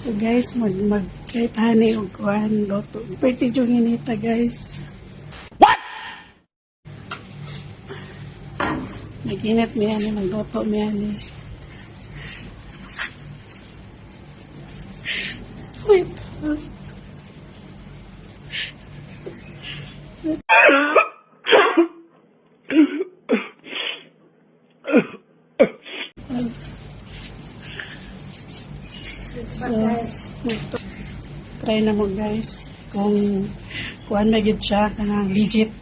So guys, kahit hanay o kuhan, loto. Pwede yung inita guys. What? Nag-init mo yan, nagloto mo yan eh. Wait. So, try na mo guys kung kuhan na yun siya kanang legit.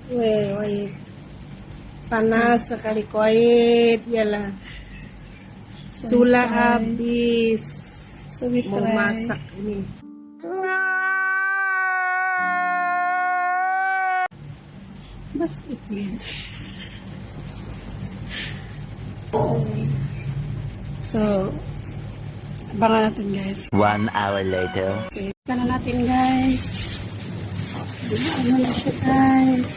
Wait. Panas sa kalikoid. Yala. Sula habis. So we try. Bumasak ini. Basta itlin. So, abangan natin guys. 1 hour later. Okay, na natin guys. Ano na siya guys.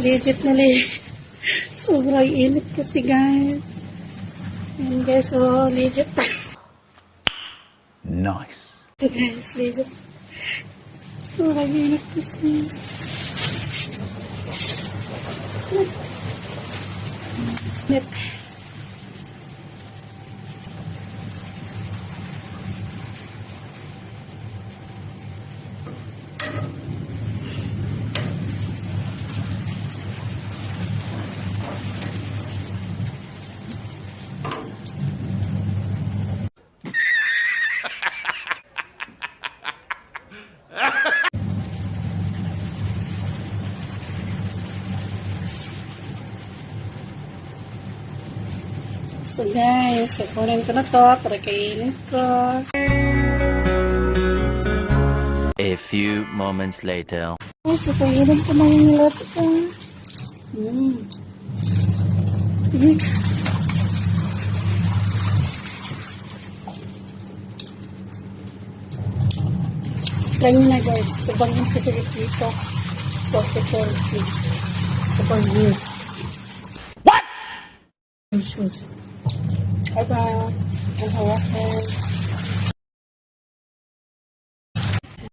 Legit na legit. Sobrang init kasi guys. Yan guys, so legit. Nice. Ito guys, legit. Sobrang init kasi. Init. So guys, kunin ko na to para kainin ko. A few moments later. Guys, kainin ko na yung niloto ko. Try nyo na guys. Subangin kasi dito. 40-40. Subangin. What? Shoes. Bye-bye. Ang hawakan.